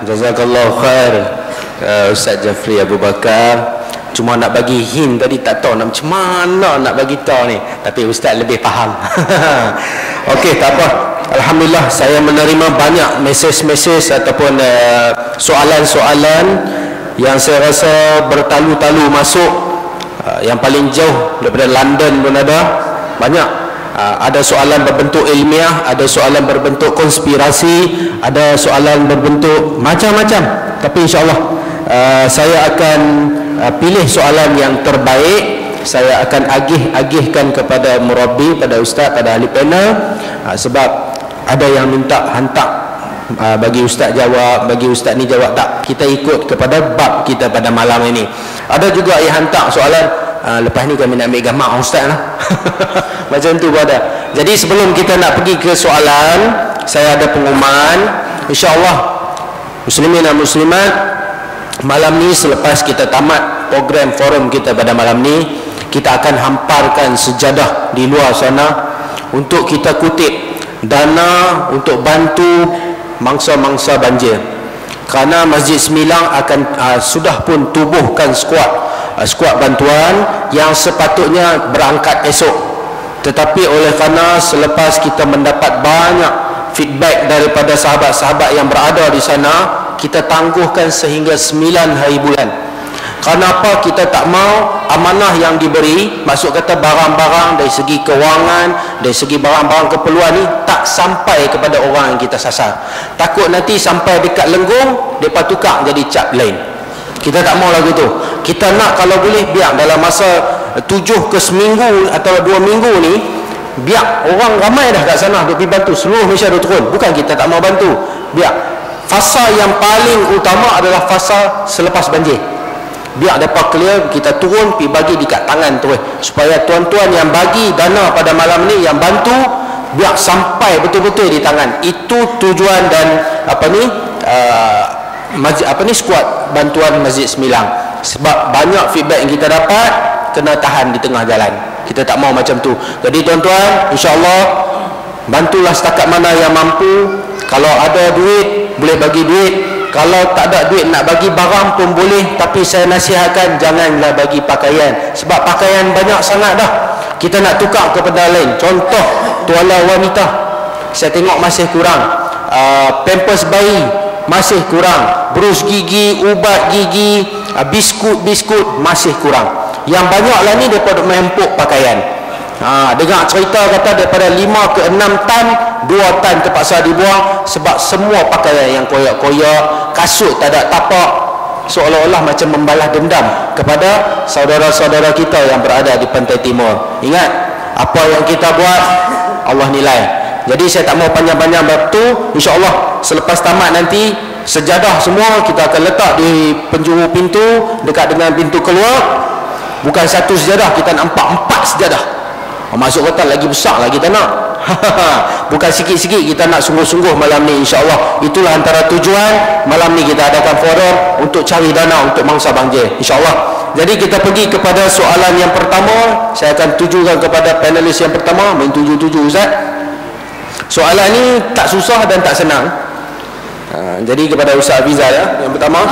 Jazakallahu khair Ustaz Jafri Abu Bakar. Cuma nak bagi hint tadi, tak tahu nak macam mana nak bagi tahu ni, tapi Ustaz lebih faham. Okey, tak apa. Alhamdulillah, saya menerima banyak mesej-mesej ataupun soalan-soalan yang saya rasa bertalu-talu masuk. Yang paling jauh daripada London pun ada banyak. Ada soalan berbentuk ilmiah, ada soalan berbentuk konspirasi, ada soalan berbentuk macam-macam. Tapi insya-Allah saya akan pilih soalan yang terbaik. Saya akan agihkan kepada murabbi, pada ustaz, pada ahli panel, sebab ada yang minta hantar bagi ustaz jawab, bagi ustaz ni jawab. Tak, kita ikut kepada bab kita pada malam ini. Ada juga yang hantar soalan, lepas ni kami nak ambil gambar ustaz lah. Macam tu pun ada. Jadi sebelum kita nak pergi ke soalan, saya ada pengumuman. InsyaAllah muslimin dan muslimat, malam ni selepas kita tamat program forum kita pada malam ni, kita akan hamparkan sejadah di luar sana untuk kita kutip dana untuk bantu mangsa-mangsa banjir. Kerana Masjid Semilang akan sudah pun tubuhkan skuad bantuan yang sepatutnya berangkat esok. Tetapi oleh kerana selepas kita mendapat banyak feedback daripada sahabat-sahabat yang berada di sana, kita tangguhkan sehingga 9 hari bulan. Kenapa kita tak mau amanah yang diberi, maksud kata barang-barang dari segi kewangan, dari segi barang-barang keperluan ni tak sampai kepada orang yang kita sasar. Takut nanti sampai dekat Lenggong, mereka tukar jadi cap lain. Kita tak mau lagu tu. Kita nak kalau boleh biar dalam masa 7 ke seminggu atau 2 minggu ni, biar orang ramai dah kat sana duk pergi bantu, seluruh Malaysia duk turun. Bukan kita tak mau bantu, biar fasa yang paling utama adalah fasa selepas banjir. Biar mereka clear, kita turun pergi bagi dekat tangan terus, supaya tuan-tuan yang bagi dana pada malam ni, yang bantu, biar sampai betul-betul di tangan. Itu tujuan dan skuad bantuan Masjid Semilang. Sebab banyak feedback yang kita dapat, kena tahan di tengah jalan. Kita tak mau macam tu. Jadi tuan-tuan, insya-Allah bantulah setakat mana yang mampu. Kalau ada duit, boleh bagi duit. Kalau tak ada duit nak bagi barang pun boleh. Tapi saya nasihatkan, janganlah bagi pakaian. Sebab pakaian banyak sangat dah. Kita nak tukar kepada lain. Contoh, tuala wanita, saya tengok masih kurang. Pampers bayi masih kurang. Brus gigi, ubat gigi, biskut masih kurang. Yang banyaklah ni daripada mempuk pakaian. Dengar cerita kata daripada 5 ke 6 tan, 2 tan terpaksa dibuang sebab semua pakaian yang koyak-koyak, kasut tak ada tapak, seolah-olah macam membalas dendam kepada saudara-saudara kita yang berada di pantai timur. Ingat, apa yang kita buat Allah nilai. Jadi saya tak mau panjang-panjang bab tu. InsyaAllah selepas tamat nanti, sejadah semua kita akan letak di penjuru pintu dekat dengan pintu keluar. Bukan satu sejadah, kita nampak 4 sejadah. Masuk kata lagi besar lagi tak nak. Bukan sikit-sikit, kita nak sungguh-sungguh malam ni, insya-Allah. Itulah antara tujuan malam ni kita adakan forum untuk cari dana untuk mangsa banjir, insya-Allah. Jadi kita pergi kepada soalan yang pertama. Saya akan tujukan kepada panelis yang pertama. Main tuju-tuju Ustaz. Soalan ni tak susah dan tak senang. Jadi kepada Ustaz Afizal ya, yang pertama.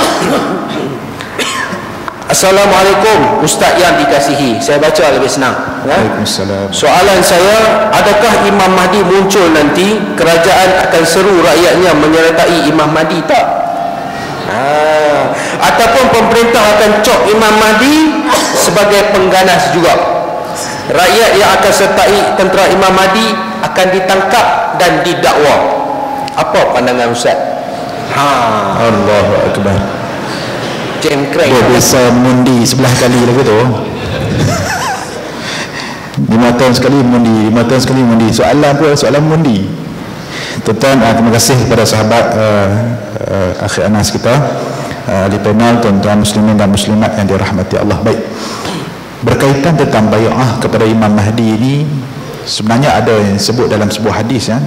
Assalamualaikum Ustaz yang dikasihi. Saya baca lebih senang ya? Soalan saya, adakah Imam Mahdi muncul nanti, kerajaan akan seru rakyatnya menyertai Imam Mahdi tak? Ataupun pemerintah akan cop Imam Mahdi sebagai pengganas juga? Rakyat yang akan sertai tentera Imam Mahdi akan ditangkap dan didakwa. Apa pandangan Ustaz? Allahu Akbar. Dia bisa mundi 11 kali lagi tu. 5 tahun sekali mundi, 5 tahun sekali mundi. Soalan pun soalan mundi. Tuan-tuan, terima kasih kepada sahabat Akhir Anas kita, di panel, tuan-tuan muslimin dan muslimat yang dirahmati Allah. Baik, berkaitan tentang bai'ah kepada Imam Mahdi ini, sebenarnya ada yang disebut dalam sebuah hadis ya,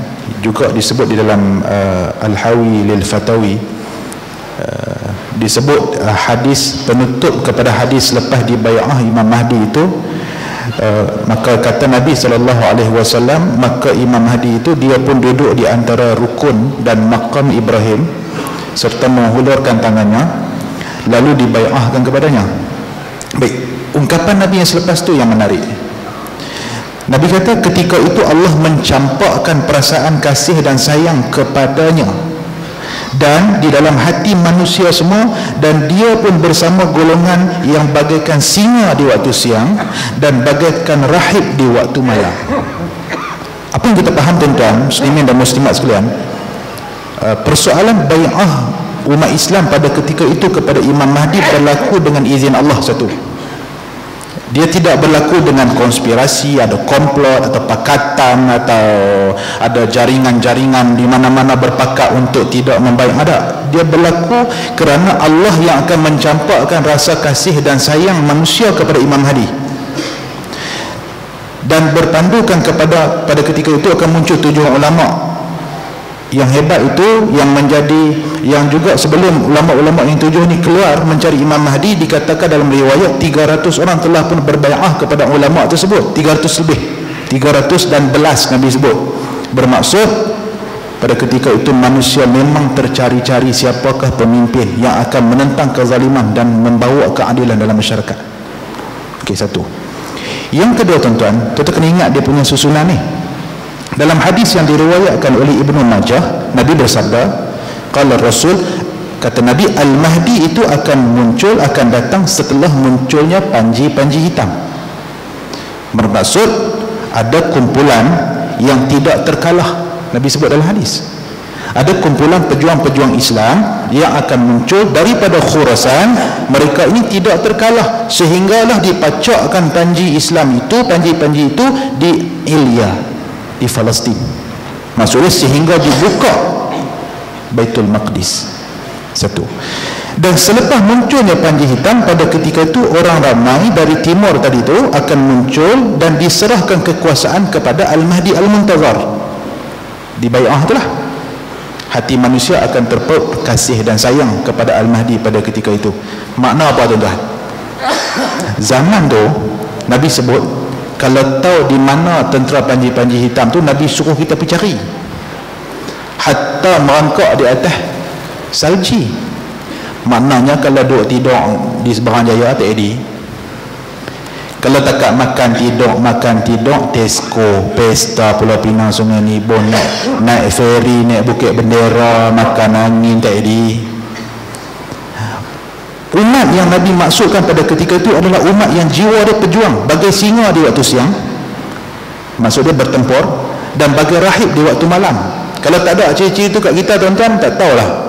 juga disebut di dalam Al-Hawi lil Fatawi. Disebut hadis penutup kepada hadis lepas dibai'ah Imam Mahdi itu, maka kata Nabi SAW, maka Imam Mahdi itu dia pun duduk di antara rukun dan makam Ibrahim serta menghulurkan tangannya, lalu dibai'ahkan kepadanya. Baik, ungkapan Nabi yang selepas tu yang menarik. Nabi kata ketika itu Allah mencampakkan perasaan kasih dan sayang kepadanya dan di dalam hati manusia semua, dan dia pun bersama golongan yang bagaikan singa di waktu siang dan bagaikan rahib di waktu malam. Apa yang kita faham tuan-tuan muslimin dan muslimat sekalian, persoalan bai'ah umat Islam pada ketika itu kepada Imam Mahdi berlaku dengan izin Allah. Satu, dia tidak berlaku dengan konspirasi, ada komplot atau pakatan atau ada jaringan-jaringan di mana-mana berpakat untuk tidak membai'ah. Ada, dia berlaku kerana Allah yang akan mencampakkan rasa kasih dan sayang manusia kepada Imam Mahdi, dan berpandukan kepada pada ketika itu akan muncul 7 ulama yang hebat itu, yang menjadi, yang juga sebelum ulama-ulama yang 7 ni keluar mencari Imam Mahdi, dikatakan dalam riwayat 300 orang telah pun berbai'ah kepada ulama tersebut. 300 lebih, 300 dan belas Nabi sebut. Bermaksud pada ketika itu manusia memang tercari-cari siapakah pemimpin yang akan menentang kezaliman dan membawa keadilan dalam masyarakat. Okey, satu. Yang kedua tuan-tuan, kita kena ingat dia punya susunan ni. Dalam hadis yang diriwayatkan oleh Ibnu Majah, Nabi bersabda, qala Rasul, kata Nabi, Al-Mahdi itu akan muncul, akan datang setelah munculnya panji-panji hitam. Bermaksud ada kumpulan yang tidak terkalah. Nabi sebut dalam hadis, ada kumpulan pejuang-pejuang Islam yang akan muncul daripada Khurasan. Mereka ini tidak terkalah sehinggalah dipacakkan panji Islam itu, panji-panji itu di Ilya, di Palestin. Maksudnya sehingga dibuka Baitul Maqdis. Satu. Dan selepas munculnya panji hitam, pada ketika itu orang ramai dari timur tadi itu akan muncul dan diserahkan kekuasaan kepada Al-Mahdi Al-Muntazar. Di bai'ah itulah hati manusia akan terpaut kasih dan sayang kepada Al-Mahdi pada ketika itu. Makna apa tuan-tuan? Zaman tu Nabi sebut, kalau tahu di mana tentera panji-panji hitam tu, Nabi suruh kita pergi cari, hatta merangkak di atas salji. Maknanya kalau duduk tidur di seberang jaya tak ada. Kalau takat makan tidur Tesco, Pesta, Pulau Pinang, Sungai Nibon, naik feri, naik Bukit Bendera, makan angin, tak ada. Umat yang Nabi maksudkan pada ketika itu adalah umat yang jiwa dia pejuang, bagai singa di waktu siang, maksud dia bertempur, dan bagai rahib di waktu malam. Kalau tak ada ciri-ciri itu kat kita tuan-tuan, tak tahulah.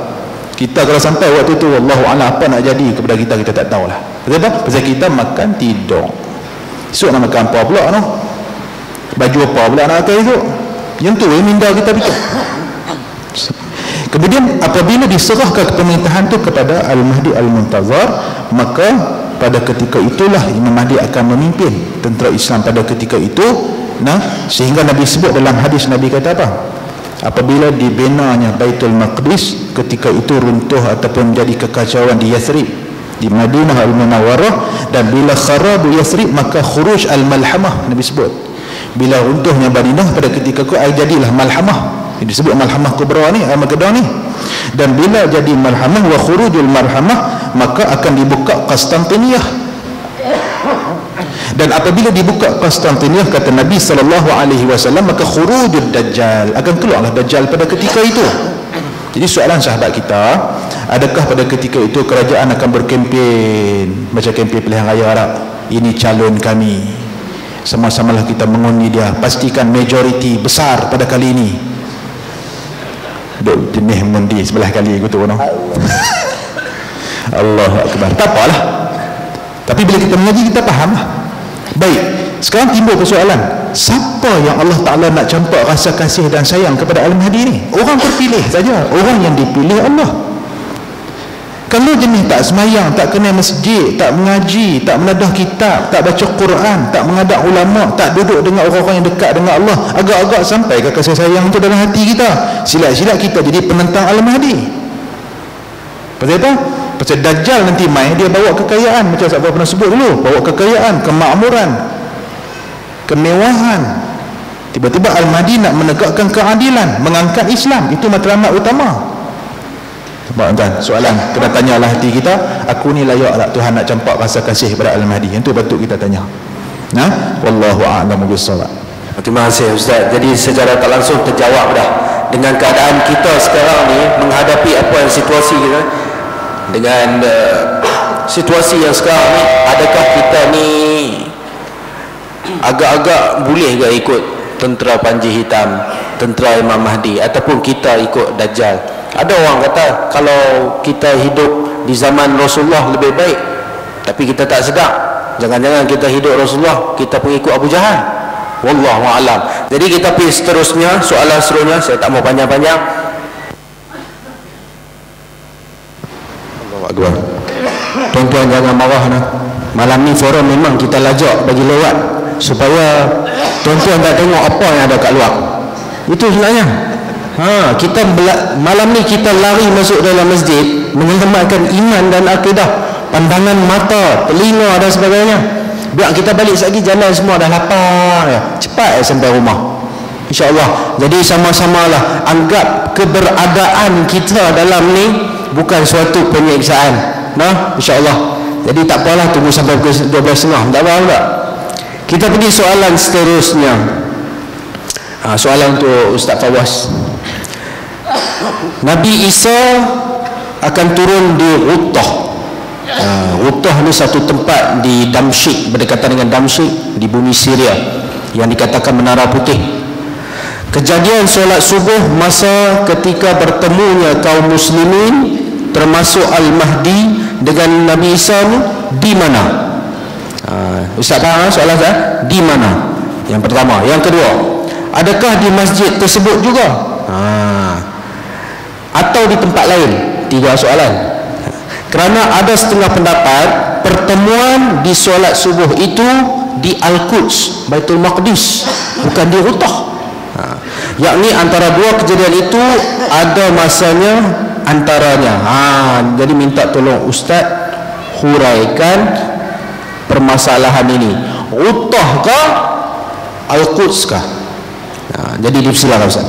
Kita kalau sampai waktu itu, wallahu'ala, apa nak jadi kepada kita, kita tak tahulah. Kenapa? Pasal kita makan tidur. Esok nak makan apa pula no? Baju apa pula nak pakai esok? Yang tu yang minda kita fikir. Kemudian apabila diserahkan pemerintahan itu kepada Al-Mahdi Al-Muntazar, maka pada ketika itulah Imam Mahdi akan memimpin tentera Islam pada ketika itu. Nah, sehingga Nabi sebut dalam hadis, Nabi kata apa? Apabila dibinanya Baitul Maqdis, ketika itu runtuh ataupun jadi kekacauan di Yathrib, di Madinah Al-Munawwarah, dan bila kharabu Yathrib maka khuruj Al-Malhamah. Nabi sebut bila runtuhnya Madinah pada ketika itu jadilah Malhamah. Ini disebut Malhamah Kubra ni, Al-Magedah ni. Dan bila jadi Malhamah wa khurujul Malhamah, maka akan dibuka Konstantiniyah. Dan apabila dibuka Konstantiniyah, kata Nabi SAW, maka khurujul Dajjal, akan keluarlah Dajjal pada ketika itu. Jadi soalan sahabat kita, adakah pada ketika itu kerajaan akan berkempen macam kempen pilihan raya Arab? Ini calon kami, sama-samalah kita mengundi dia, pastikan majoriti besar pada kali ini. Duk jenis mengundi sebelah kali aku tu no? Allahu Akbar. Tak apalah, tapi bila kita mengaji kita faham lah. Baik, sekarang timbul persoalan, siapa yang Allah Ta'ala nak campak rasa kasih dan sayang kepada Al-Mahdi ni? Orang terpilih saja, orang yang dipilih Allah. Kalau jenis tak semayang, tak kenal masjid, tak mengaji, tak menadah kitab, tak baca Quran, tak mengadap ulama, tak duduk dengan orang-orang yang dekat dengan Allah, agak-agak sampai ke kasih sayang itu dalam hati kita, silat-silat kita jadi penentang Al-Mahdi. Pasal apa? Pasal Dajjal nanti main, dia bawa kekayaan, macam saya pernah sebut dulu, bawa kekayaan, kemakmuran, kemewahan. Tiba-tiba Al-Mahdi nak menegakkan keadilan, mengangkat Islam, itu matlamat utama. Tuan, soalan kena tanyalah hati kita, aku ni layak tak Tuhan nak campak rasa kasih kepada Al-Mahdi? Yang tu patut kita tanya. Nah, wallahu a'lamu bissawab. Terima kasih Ustaz. Jadi secara tak langsung terjawab dah. Dengan keadaan kita sekarang ni menghadapi apa yang situasi kita dengan situasi yang sekarang ni, adakah kita ni agak-agak boleh ke ikut tentera Panji Hitam, tentera Imam Mahdi, ataupun kita ikut Dajjal? Ada orang kata kalau kita hidup di zaman Rasulullah lebih baik, tapi kita tak sedar. Jangan-jangan kita hidup Rasulullah, kita pengikut Abu Jahal. Wallahu a'lam. Jadi kita pergi seterusnya, soalan seterusnya, saya tak mau panjang-panjang. Allahu Akbar. Tuan-tuan jangan marah nah. Malam ni forum memang kita lajak bagi lewat supaya tuan-tuan tak tengok apa yang ada kat luar. Itu sebenarnya. Kita malam ni kita lari masuk dalam masjid menyelamatkan iman dan akidah, pandangan mata, telinga dan sebagainya. Biar kita balik lagi jalan semua dah lapar ya. Cepat sampai rumah, InsyaAllah. Jadi sama-samalah anggap keberadaan kita dalam ni bukan suatu penyiksaan. Nah, InsyaAllah. Jadi tak apalah, tunggu sampai pukul 12.30, tak apa tak. Kita pergi soalan seterusnya. Soalan untuk Ustaz Fawaz. Nabi Isa akan turun di Ruttah. Ruttah ni satu tempat di Damsyik, berdekatan dengan Damsyik di bumi Syria yang dikatakan Menara Putih. Kejadian solat subuh masa ketika bertemunya kaum muslimin termasuk Al-Mahdi dengan Nabi Isa ni di mana? Ustaz faham soalan saya? Di mana? Yang pertama. Yang kedua, adakah di masjid tersebut juga? Atau di tempat lain? 3 soalan. Kerana ada setengah pendapat pertemuan di solat subuh itu di Al-Quds, Baitul Maqdis, bukan di Ruttah. Yakni antara dua kejadian itu ada masanya antaranya. Jadi minta tolong Ustaz huraikan permasalahan ini. Ruttah kah? Al-Quds kah? Jadi dipersilakan Ustaz.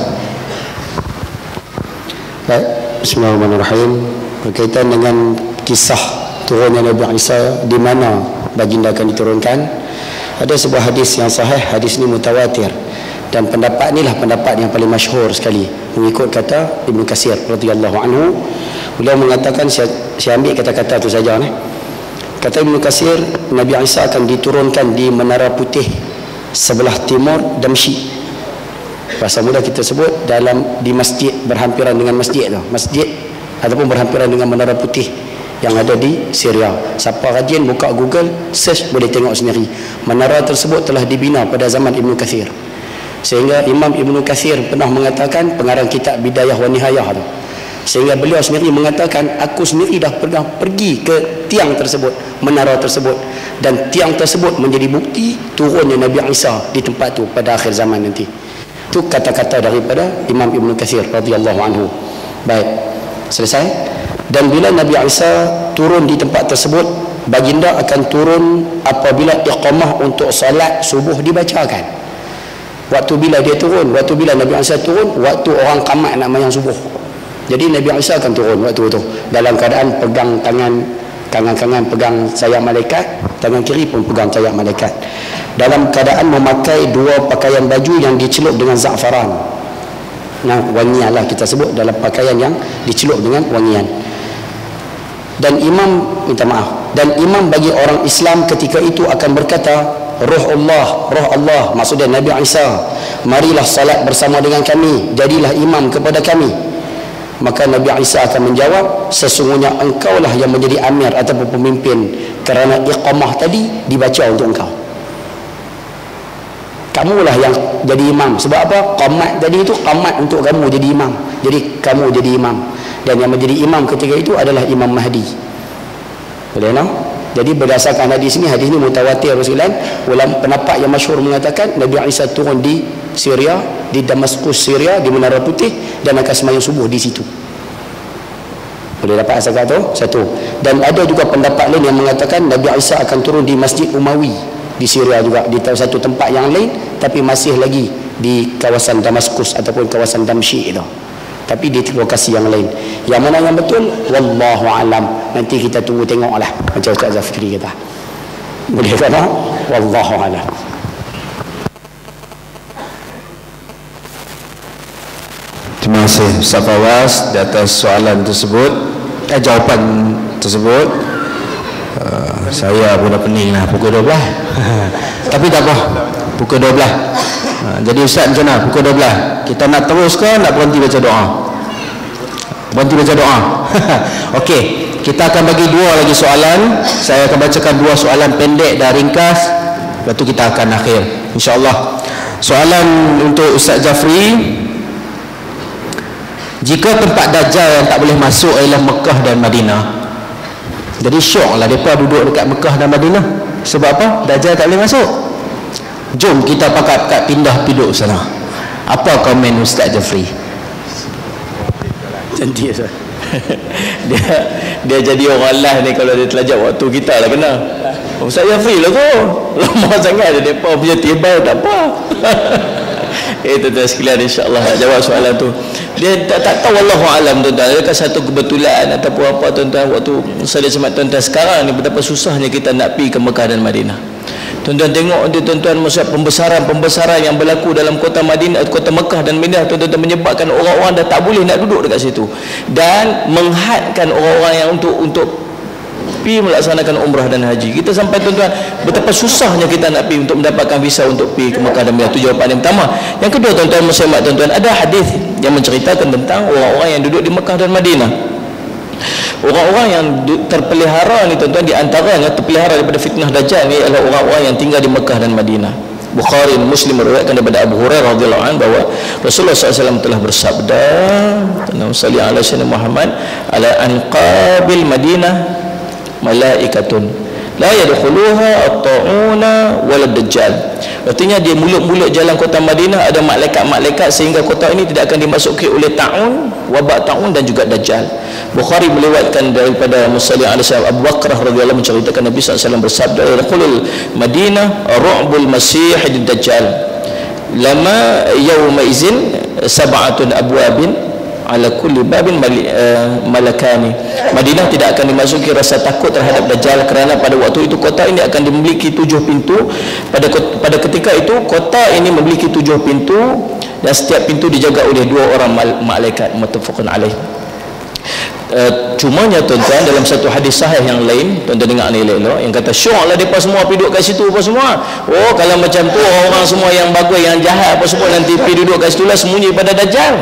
Baik, bismillahirrahmanirrahim. Berkaitan dengan kisah turunnya Nabi Isa, di mana baginda akan diturunkan, ada sebuah hadis yang sahih. Hadis ini mutawatir, dan pendapat inilah pendapat yang paling masyhur sekali mengikut kata Ibnu Katsir radhiyallahu anhu. Beliau mengatakan, saya ambil kata-kata itu saja ni. Kata Ibnu Katsir, Nabi Isa akan diturunkan di Menara Putih sebelah timur Damsyik. Bahasa mudah kita sebut di masjid berhampiran dengan masjid tu, masjid ataupun berhampiran dengan Menara Putih yang ada di Syria. Siapa rajin buka Google, search, boleh tengok sendiri. Menara tersebut telah dibina pada zaman Ibnu Katsir, sehingga Imam Ibnu Katsir pernah mengatakan, pengarang kitab Bidayah wa Nihayah tu, sehingga beliau sendiri mengatakan, aku sendiri dah pernah pergi ke tiang tersebut, menara tersebut, dan tiang tersebut menjadi bukti turunnya Nabi Isa di tempat tu pada akhir zaman nanti. Itu kata-kata daripada Imam Ibnu Katsir radhiyallahu anhu. Baik, selesai. Dan bila Nabi Isa turun di tempat tersebut, baginda akan turun apabila iqamah untuk salat subuh dibacakan. Waktu bila dia turun, waktu bila Nabi Isa turun, waktu orang qamat nak mayang subuh. Jadi Nabi Isa akan turun waktu itu dalam keadaan pegang tangan pegang sayap malaikat, tangan kiri pun pegang sayap malaikat, dalam keadaan memakai 2 pakaian baju yang dicelup dengan za'faran. Wangian lah kita sebut, dalam pakaian yang dicelup dengan wangian. Dan imam, minta maaf, dan imam bagi orang Islam ketika itu akan berkata, Ruh Allah, maksudnya Nabi Isa, marilah salat bersama dengan kami, jadilah imam kepada kami. Maka Nabi Isa akan menjawab, sesungguhnya engkaulah yang menjadi amir ataupun pemimpin, kerana iqamah tadi dibaca untuk engkau. Kamulah yang jadi imam. Sebab apa? Qamat tadi itu qamat untuk kamu jadi imam. Jadi kamu jadi imam. Dan yang menjadi imam ketika itu adalah Imam Mahdi. Boleh tak? Jadi berdasarkan hadis ini mutawatir bersekilan. Ulama pendapat yang masyhur mengatakan Nabi Isa turun di Syria, di Damaskus Syria, di Menara Putih, dan akan sembahyang subuh di situ. Boleh dapat asal kata satu. Dan ada juga pendapat lain yang mengatakan Nabi Isa akan turun di Masjid Umawi di Syria juga, di satu tempat yang lain, tapi masih lagi di kawasan Damaskus ataupun kawasan Damsyik itu. tapi dia lokasi yang lain. Yang mana yang betul? Wallahu alam. Nanti kita tunggu tengoklah macam Ustaz Zafri kata. Boleh kata? Wallahu alam. Terima kasih Ustaz Fawaz di atas soalan tersebut, jawapan tersebut. Saya pun dah pening lah pukul 12. Tapi tak apa, pukul 12. Jadi Ustaz macam mana? Pukul 12 kita nak terus ke nak berhenti baca doa? Berhenti baca doa. Okey, kita akan bagi dua lagi soalan. Saya akan bacakan dua soalan pendek dan ringkas, lepas tu kita akan akhir insya-Allah. Soalan untuk Ustaz Jafri, jika tempat Dajjal yang tak boleh masuk ialah Mekah dan Madinah, jadi syok lah mereka duduk dekat Mekah dan Madinah. Sebab apa? Dajjal tak boleh masuk. Jom kita pakat pindah duduk sana. Apa komen Ustaz Jafri? Cantik Ustaz. dia jadi orang lah ni kalau dia telajak waktu kita lah kena. Ustaz Jafri lah tu. Lama sangat dia mereka punya tiba tak apa. Tuan-tuan sekalian, insya-Allah jawab soalan tu. Dia tak tahu, wallahu alam tuan-tuan. Adakah satu kebetulan ataupun apa tuan-tuan waktu saya semat tuan-tuan sekarang ni betapa susahnya kita nak pergi ke Mekah dan Madinah. Tuan-tuan tengok dia tuan-tuan, masa pembesaran yang berlaku dalam kota Madinah, kota Mekah dan Madinah tuan-tuan, menyebabkan orang-orang dah tak boleh nak duduk dekat situ dan menghadkan orang-orang yang untuk pergi melaksanakan umrah dan haji. Kita sampai tuan-tuan betapa susahnya kita nak pergi untuk mendapatkan visa untuk pergi ke Mekah dan Madinah. Itu jawapan yang pertama. Yang kedua tuan-tuan muslimat tuan-tuan, ada hadis yang menceritakan tentang orang-orang yang duduk di Mekah dan Madinah. Orang-orang yang terpelihara ni tuan-tuan, di antaranya terpelihara daripada fitnah Dajjal ni adalah orang-orang yang tinggal di Mekah dan Madinah. Bukhari dan Muslim meriwayatkan daripada Abu Hurairah radhiyallahu anhu bahawa Rasulullah SAW telah bersabda, Allahumma shalli ala sayyidina Muhammad, ala anqabil Madinah malaikatun la yadkhuluha at-ta'una wal dajjal. Artinya di mulut-mulut jalan kota Madinah ada malaikat-malaikat sehingga kota ini tidak akan dimasuki oleh ta'un, wabak ta'un dan juga dajjal. Bukhari meliwatkan daripada Musalli alaihi Abu Bakrah radhiyallahu menceritakan Nabi SAW bersabda, yadkhulul Madinah ru'bul masih dajjal lama yawma izin sab'atun abwabin ala kulli babin malakani. Madinah tidak akan dimasuki rasa takut terhadap Dajjal kerana pada waktu itu kota ini akan memiliki 7 pintu. Pada ketika itu kota ini memiliki 7 pintu dan setiap pintu dijaga oleh 2 orang malaikat. Muttafaqun alaih. Cumanya tuan-tuan, dalam satu hadis sahih yang lain, tuan-tuan dengar ni elok, yang kata syoklah mereka semua pergi duduk kat situ apa semua. Oh, kalau macam tu orang semua yang bagus, yang jahat apa semua nanti pergi duduk kat situ lah, sembunyi pada Dajjal.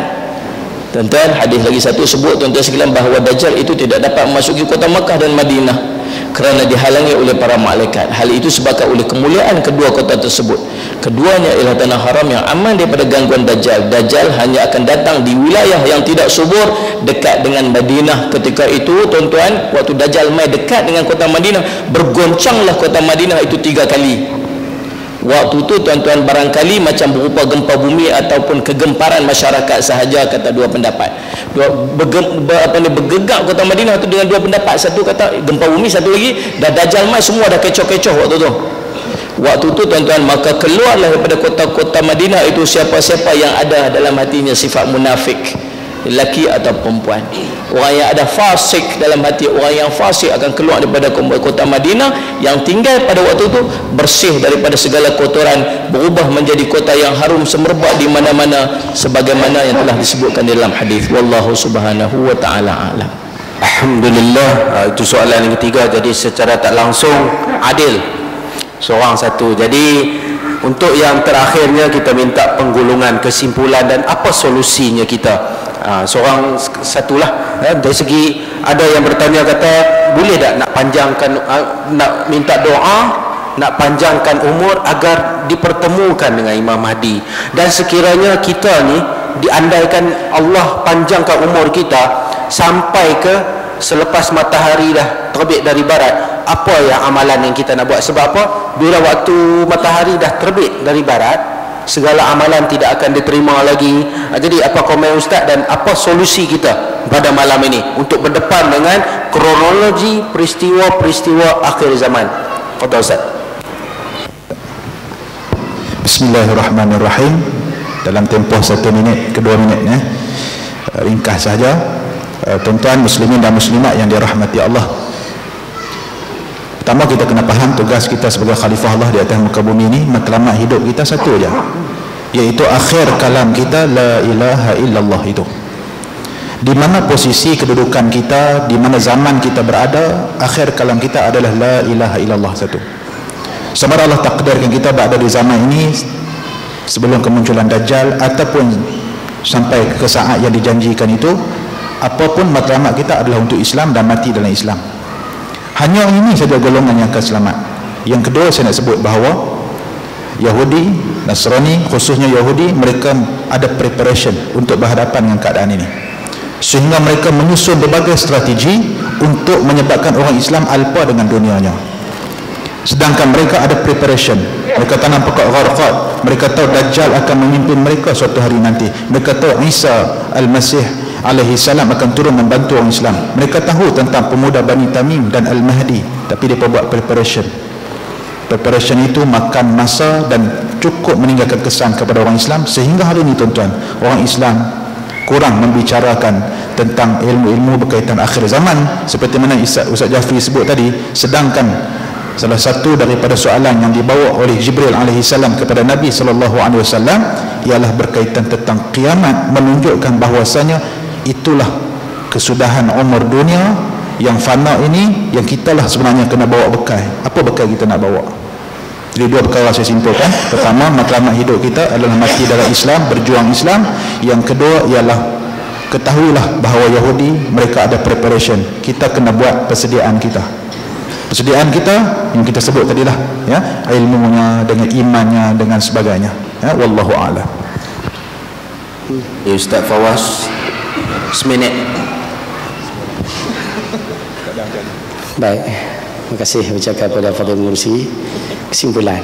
Tuan-tuan, hadis lagi satu sebut tuan-tuan sekalian bahawa Dajjal itu tidak dapat memasuki kota Makkah dan Madinah kerana dihalangi oleh para malaikat. Hal itu sebabkan oleh kemuliaan kedua kota tersebut. Keduanya ialah tanah haram yang aman daripada gangguan Dajjal. Dajjal hanya akan datang di wilayah yang tidak subur dekat dengan Madinah. Ketika itu tuan-tuan, waktu Dajjal mai dekat dengan kota Madinah, bergoncanglah kota Madinah itu 3 kali. Waktu tu tuan-tuan barangkali macam berupa gempa bumi ataupun kegemparan masyarakat sahaja, kata 2 pendapat. Bergegak kota Madinah tu dengan 2 pendapat. Satu kata gempa bumi, satu lagi dah Dajjal mai, semua dah kecoh-kecoh waktu tu. Waktu tu tuan-tuan, maka keluarlah daripada kota Madinah itu siapa-siapa yang ada dalam hatinya sifat munafik, lelaki atau perempuan. Orang yang ada fasik dalam hati, orang yang fasik akan keluar daripada kota Madinah, yang tinggal pada waktu itu bersih daripada segala kotoran, berubah menjadi kota yang harum semerbak di mana-mana sebagaimana yang telah disebutkan dalam hadis. Wallahu subhanahu wa ta'ala alam. Alhamdulillah. Itu soalan yang ketiga. Jadi secara tak langsung adil, seorang satu. Jadi untuk yang terakhirnya kita minta penggulungan, kesimpulan dan apa solusinya kita. Seorang satulah. Dari segi ada yang bertanya kata boleh tak nak panjangkan, nak minta doa, nak panjangkan umur agar dipertemukan dengan Imam Mahdi. Dan sekiranya kita ni diandaikan Allah panjangkan umur kita sampai ke selepas matahari dah terbit dari barat, apa yang amalan yang kita nak buat? Sebab apa? Bila waktu matahari dah terbit dari barat, segala amalan tidak akan diterima lagi. Jadi apa komen Ustaz dan apa solusi kita pada malam ini untuk berdepan dengan kronologi peristiwa-peristiwa akhir zaman? Fadhal Ustaz. Bismillahirrahmanirrahim. Dalam tempoh 1 minit ke 2 minit ringkas saja. Tuan-tuan muslimin dan muslimat yang dirahmati Allah, pertama kita kena faham tugas kita sebagai khalifah Allah di atas muka bumi ini. Matlamat hidup kita satu je, iaitu akhir kalam kita la ilaha illallah. Itu di mana posisi kedudukan kita, di mana zaman kita berada, akhir kalam kita adalah la ilaha illallah satu. Sebab Allah takdirkan kita berada di zaman ini sebelum kemunculan Dajjal ataupun sampai ke saat yang dijanjikan itu, apapun matlamat kita adalah untuk Islam dan mati dalam Islam. Hanya ini saja golongan yang akan selamat. Yang kedua, saya nak sebut bahawa Yahudi, Nasrani, khususnya Yahudi, mereka ada preparation untuk berhadapan dengan keadaan ini, sehingga mereka menyusun berbagai strategi untuk menyebabkan orang Islam alpa dengan dunianya. Sedangkan mereka ada preparation, mereka tanam pokok gharqad, mereka tahu Dajjal akan memimpin mereka suatu hari nanti, mereka tahu Isa Al-Masih alaihi salam akan turun membantu orang Islam, mereka tahu tentang pemuda Bani Tamim dan Al-Mahdi, tapi mereka buat preparation. Preparation itu makan masa dan cukup meninggalkan kesan kepada orang Islam, sehingga hari ini tuan-tuan, orang Islam kurang membicarakan tentang ilmu-ilmu berkaitan akhir zaman seperti mana Ustaz Jafri sebut tadi. Sedangkan salah satu daripada soalan yang dibawa oleh Jibril alaihi salam kepada Nabi sallallahu alaihi wasallam ialah berkaitan tentang kiamat, menunjukkan bahawasanya itulah kesudahan umur dunia yang fana ini, yang kita lah sebenarnya kena bawa bekal. Apa bekal kita nak bawa? Jadi dua perkara saya simpulkan. Pertama, matlamat hidup kita adalah mati dalam Islam, berjuang Islam. Yang kedua ialah ketahuilah bahawa Yahudi mereka ada preparation. Kita kena buat persediaan kita. Persediaan kita yang kita sebut tadilah, ya, ilmunya dengan imannya dengan sebagainya. Ya, wallahu a'lam. Ya, Ustaz Fawaz, seminit. Baik, terima kasih ucapkan kepada Fadil Mursi. Kesimpulan,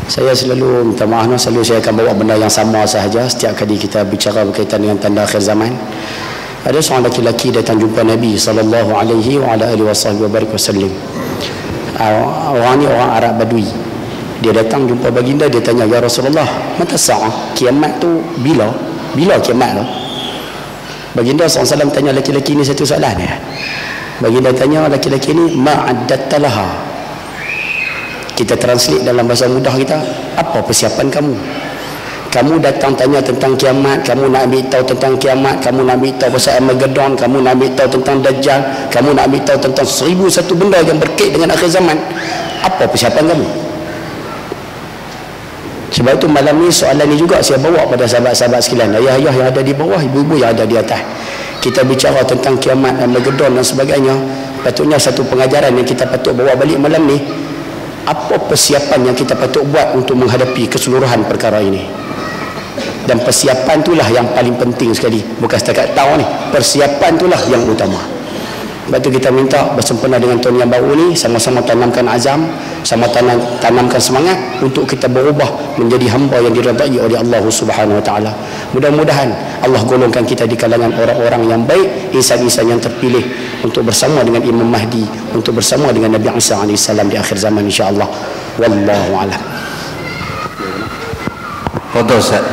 saya selalu minta maaf, selalu saya akan bawa benda yang sama sahaja setiap kali kita bicara berkaitan dengan tanda akhir zaman. Ada seorang lelaki datang jumpa Nabi sallallahu alaihi wa ala alihi wasallam. Orang ni orang Arab Badui. Dia datang jumpa baginda, dia tanya, ya Rasulullah, mata sa'ah, kiamat tu bila? Bila kiamat tu? Baginda SAW tanya lelaki ni satu soalan ya. Baginda tanya lelaki ni, ma'addatta laha. Kita translate dalam bahasa mudah kita, apa persiapan kamu? Kamu datang tanya tentang kiamat, kamu nak ambil tahu tentang kiamat, kamu nak ambil tahu pasal Armageddon, kamu nak ambil tahu tentang Dajjal, kamu nak ambil tahu tentang 1001 benda yang berkait dengan akhir zaman. Apa persiapan kamu? Sebab itu malam ni soalan ni juga saya bawa pada sahabat-sahabat sekalian, ayah-ayah yang ada di bawah, ibu-ibu yang ada di atas. Kita bicara tentang kiamat, Armageddon dan sebagainya. Patutnya satu pengajaran yang kita patut bawa balik malam ni, apa persiapan yang kita patut buat untuk menghadapi keseluruhan perkara ini. Dan persiapan itulah yang paling penting sekali, bukan setakat tahu ni, persiapan itulah yang utama. Sebab itu kita minta bersempena dengan tahun yang baru ni, sama-sama tanamkan azam, sama tanamkan semangat untuk kita berubah menjadi hamba yang diridai oleh Allah Subhanahu Wa Taala. Mudah-mudahan Allah golongkan kita di kalangan orang-orang yang baik, insan-insan yang terpilih untuk bersama dengan Imam Mahdi, untuk bersama dengan Nabi Isa AS di akhir zaman insya-Allah. Wallahu a'lam. Fadhil Ustaz.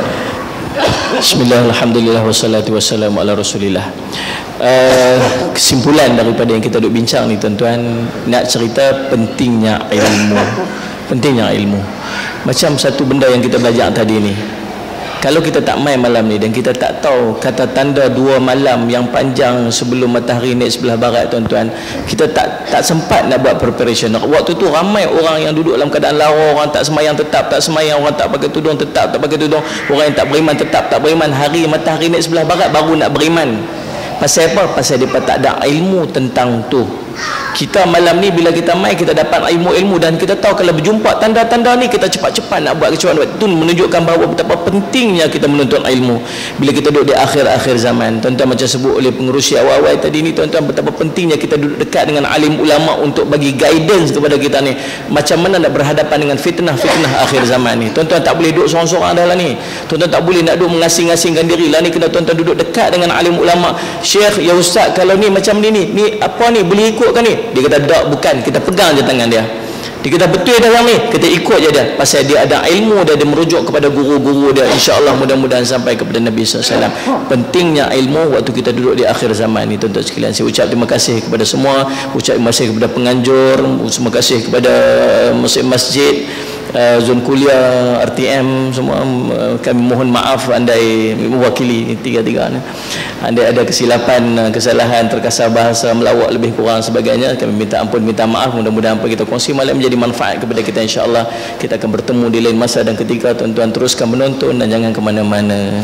Bismillah, alhamdulillah, wassalatu wassalamu ala rasulillah. Kesimpulan daripada yang kita duk bincang ni tuan-tuan, nak cerita pentingnya ilmu. Pentingnya ilmu. Macam satu benda yang kita belajar tadi ni, kalau kita tak main malam ni dan kita tak tahu kata tanda 2 malam yang panjang sebelum matahari naik sebelah barat tuan-tuan, kita tak sempat nak buat preparation. Waktu tu ramai orang yang duduk dalam keadaan lara, orang tak semayang tetap tak semayang, orang tak pakai tudung tetap tak pakai tudung, orang yang tak beriman tetap tak beriman. Hari matahari naik sebelah barat baru nak beriman. Pasal apa? Pasal dia tak ada ilmu tentang tu. Kita malam ni bila kita main, kita dapat ilmu-ilmu dan kita tahu kalau berjumpa tanda-tanda ni kita cepat-cepat nak buat kecuali itu menunjukkan bahawa betapa pentingnya kita menuntut ilmu. Bila kita duduk di akhir-akhir zaman, tuan-tuan macam sebut oleh pengerusi awal-awal tadi ni tuan-tuan, betapa pentingnya kita duduk dekat dengan alim ulama untuk bagi guidance kepada kita ni macam mana nak berhadapan dengan fitnah-fitnah akhir zaman ni. Tuan-tuan tak boleh duduk seorang-seorang dah lah ni. Tuan-tuan tak boleh nak duduk mengasing-asingkan diri lah ni, kena tuan-tuan duduk dekat dengan alim ulama. Syekh, ya ustaz, kalau ni macam ni apa ni boleh ikut kan ni? Dia kata tak, bukan, kita pegang je tangan dia. Dia kata betul dah yang ni, kita ikut je dia. Pasal dia ada ilmu dia merujuk kepada guru-guru dia. InsyaAllah mudah-mudahan sampai kepada Nabi SAW. Pentingnya ilmu waktu kita duduk di akhir zaman ni, tuan-tuan sekalian. Saya ucap terima kasih kepada semua. Ucap terima kasih kepada penganjur. Terima kasih kepada masjid, zon kuliah, RTM semua. Kami mohon maaf andai mewakili tiga-tiga ni, andai ada kesilapan, kesalahan, terkasar bahasa, melawak lebih kurang sebagainya, kami minta ampun, minta maaf. Mudah-mudahan apa kita kongsi malam menjadi manfaat kepada kita. InsyaAllah kita akan bertemu di lain masa dan ketika. Tuan-tuan teruskan menonton dan jangan ke mana-mana.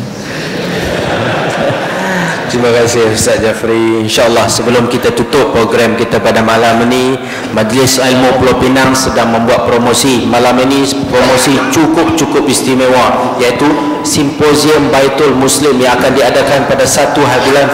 Terima kasih Ustaz Jafri. InsyaAllah sebelum kita tutup program kita pada malam ini, Majlis Ilmu Pulau Pinang sedang membuat promosi. Malam ini promosi cukup istimewa, iaitu Simposium Baitul Muslim yang akan diadakan pada 1 bulan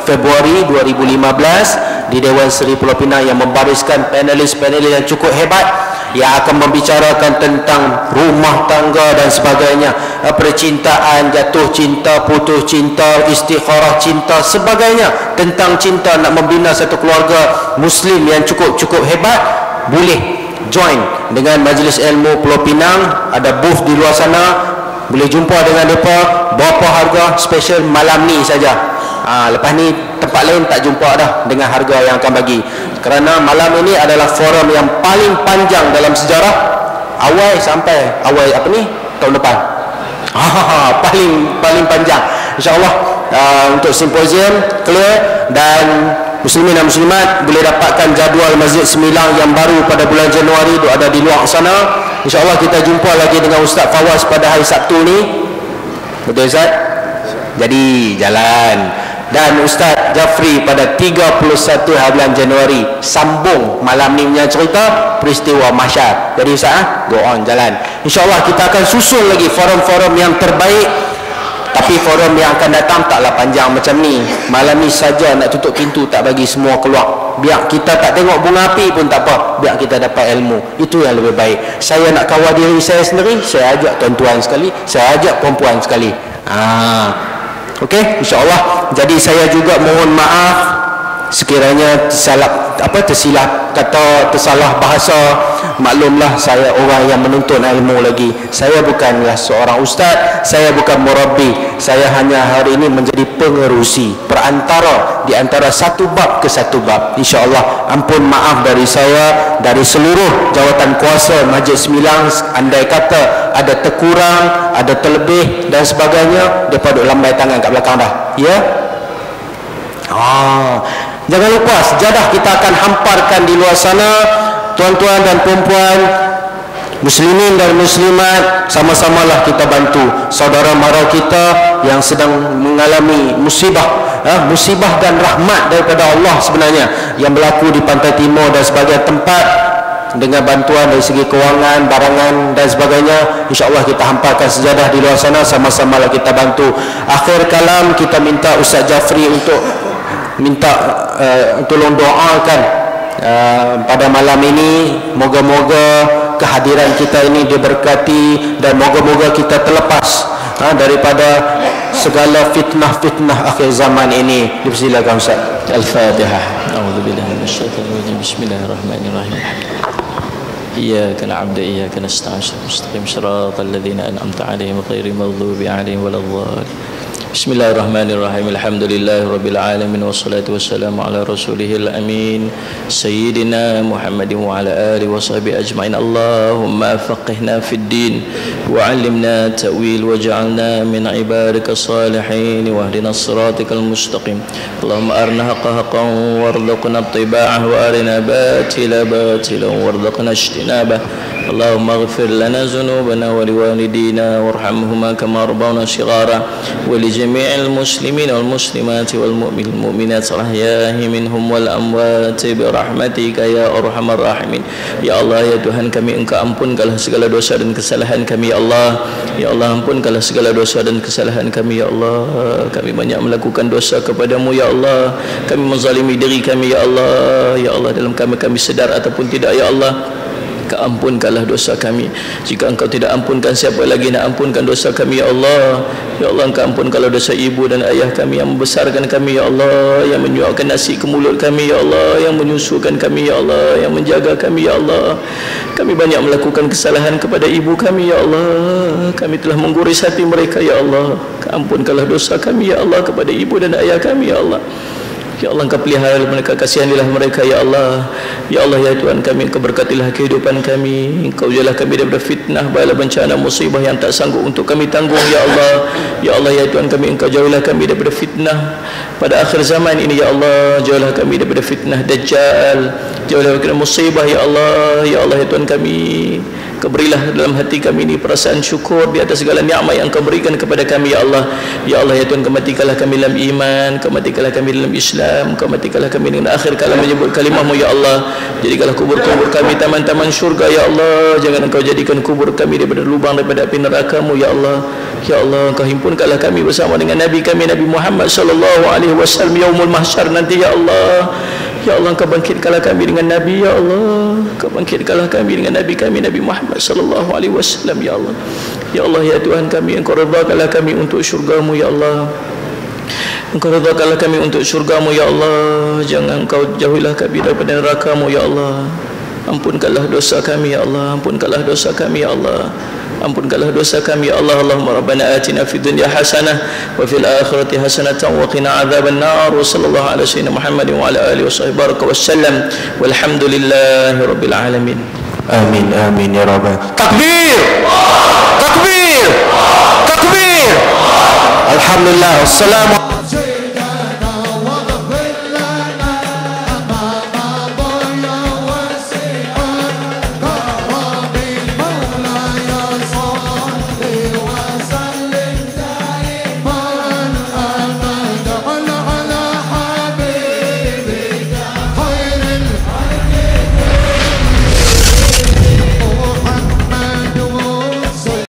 Februari 2015 di Dewan Seri Pulau Pinang, yang membariskan panelis-panelis yang cukup hebat yang akan membicarakan tentang rumah tangga dan sebagainya, percintaan, jatuh cinta, putus cinta, istikharah cinta, sebagainya, tentang cinta, nak membina satu keluarga Muslim yang cukup hebat. Boleh join dengan Majlis Ilmu Pulau Pinang, ada booth di luar sana, boleh jumpa dengan mereka. Berapa harga special malam ni saja. Lepas ni tempat lain tak jumpa dah dengan harga yang akan bagi, kerana malam ini adalah forum yang paling panjang dalam sejarah, awal sampai awal tahun depan. Paling panjang InsyaAllah. Untuk simposium clear, dan muslimin dan muslimat boleh dapatkan jadual Masjid Semilang yang baru pada bulan Januari itu ada di luar sana. InsyaAllah kita jumpa lagi dengan Ustaz Fawaz pada hari Sabtu ni. Betul Ustaz? Jadi jalan. Dan Ustaz Jafri pada 31 bulan Januari sambung malam ni punya cerita peristiwa mahsyar. Jadi Ustaz, go on, jalan. InsyaAllah kita akan susun lagi forum-forum yang terbaik. Tapi forum yang akan datang taklah panjang macam ni. Malam ni saja nak tutup pintu, tak bagi semua keluar. Biar kita tak tengok bunga api pun tak apa, biar kita dapat ilmu. Itu yang lebih baik. Saya nak kawal diri saya sendiri, saya ajak tuan-tuan sekali, saya ajak perempuan sekali. Okey, insya-Allah. Jadi saya juga mohon maaf sekiranya tersilap kata, tersalah bahasa. Maklumlah, saya orang yang menuntut ilmu lagi. Saya bukanlah seorang ustaz, saya bukan murabbi. Saya hanya hari ini menjadi pengerusi, perantara di antara satu bab ke satu bab. InsyaAllah ampun maaf dari saya, dari seluruh jawatan kuasa Majlis Semilang. Andai kata ada terkurang, ada terlebih dan sebagainya, mereka duduk lambai tangan kat belakang dah. Ya? Jangan lupa sejadah kita akan hamparkan di luar sana. Tuan-tuan dan perempuan, muslimin dan muslimat, sama-samalah kita bantu saudara mara kita yang sedang mengalami musibah, musibah dan rahmat daripada Allah sebenarnya yang berlaku di Pantai Timur dan sebagainya tempat, dengan bantuan dari segi kewangan, barangan dan sebagainya. InsyaAllah kita hamparkan sejadah di luar sana, sama-samalah kita bantu. Akhir kalam kita minta Ustaz Jafri untuk tolong doakan pada malam ini. Moga-moga kehadiran kita ini diberkati dan moga-moga kita terlepas daripada segala fitnah-fitnah akhir zaman ini. Dipersilakan Ustaz. Al-Fatihah. A'udzubillahi minasyaitonir rajim. Bismillahirrahmanirrahim. Iyyaka na'budu wa iyyaka nasta'in. Mustaqim shiratal ladzina an'amta 'alaihim ghairil maghdubi 'alaihim waladdallin. Bismillahirrahmanirrahim. Alhamdulillahirabbil alamin wassalatu wassalamu ala rasulihil amin sayyidina Muhammadin wa ala alihi washabihi ajmain. Allahumma faqihna fid din wa 'allimna ta'wil waj'alna min ibadika salihin wahdina siratal mustaqim. Allahumma arina haqqa haqqan warzuqna ittiba'ahu wa arina batila batilan warzuqna ijtinabah. Allahumma ighfir lana dhunubana wa liwalidina warhamhuma kama rabbawna shighara wa li jami'il muslimin wal muslimati wal mu'minat al-ahya'i minhum wal amwati bi rahmatika ya arhamar rahimin. Ya Allah, ya Tuhan kami, Engkau ampunkanlah segala dosa dan kesalahan kami ya Allah. Ya Allah, ampunkanlah segala dosa dan kesalahan kami ya Allah. Kami banyak melakukan dosa kepadamu ya Allah. Kami menzalimi diri kami ya Allah. Ya Allah, dalam kami sedar ataupun tidak ya Allah. ampunkanlah dosa kami. Jika Engkau tidak ampunkan, siapa lagi nak ampunkan dosa kami ya Allah? Ya Allah, Engkau ampunkanlah dosa ibu dan ayah kami yang membesarkan kami ya Allah, yang menyuapkan nasi ke mulut kami ya Allah, yang menyusukan kami ya Allah, yang menjaga kami ya Allah. Kami banyak melakukan kesalahan kepada ibu kami ya Allah. Kami telah mengguris hati mereka ya Allah. Ampunkanlah dosa kami ya Allah kepada ibu dan ayah kami ya Allah. Ya Allah, Engkau pelihara mereka, kasihanilah mereka ya Allah. Ya Allah, ya Tuhan kami, Engkau berkatilah kehidupan kami. Engkau jauhlah kami daripada fitnah, bala, bencana, musibah yang tak sanggup untuk kami tanggung ya Allah. Ya Allah, ya Tuhan kami, Engkau jauhlah kami daripada fitnah pada akhir zaman ini ya Allah. Jauhlah kami daripada fitnah Dajjal, jauhlah daripada musibah ya Allah. Ya Allah, ya Tuhan kami, Kau berilah dalam hati kami ini perasaan syukur di atas segala nikmat yang Kau berikan kepada kami ya Allah. Ya Allah, ya Tuhan, Kau matikanlah kami dalam iman, Kau matikanlah kami dalam Islam, Kau matikanlah kami dengan akhir kala menyebut kalimah-Mu ya Allah. Jadikanlah kubur-kubur kami taman-taman syurga ya Allah. Jangan Engkau jadikan kubur kami daripada lubang daripada api neraka-Mu ya Allah. Ya Allah, Engkau himpunkanlah kami bersama dengan Nabi kami, Nabi Muhammad sallallahu alaihi wasallam yaumul mahsyar nanti ya Allah. Ya Allah, Engkau bangkitkanlah kami dengan Nabi ya Allah. Engkau bangkitkanlah kami dengan Nabi kami, Nabi Muhammad sallallahu alaihi wasallam ya Allah. Ya Allah, ya Tuhan kami, Engkau redhakanlah kami untuk syurga-Mu ya Allah. Engkau redhakanlah kami untuk syurga-Mu ya Allah. Jangan Engkau jauhilah kami daripada neraka-Mu ya Allah. Ampunkanlah dosa kami ya Allah. Ampunkanlah dosa kami ya Allah. Ampunkanlah dosa kami ya Allah. Allahumma rabbana atina fid dunya hasanah wa fil akhirati hasanatan wa qina adzaban nar. Wa sallallahu ala sayyidina Muhammadin wa ala alihi washabbihi baraka wasallam. Walhamdulillahi rabbil alamin. Amin amin ya rabbal. Takbir. Takbir. Takbir. Alhamdulillah. Wassalamu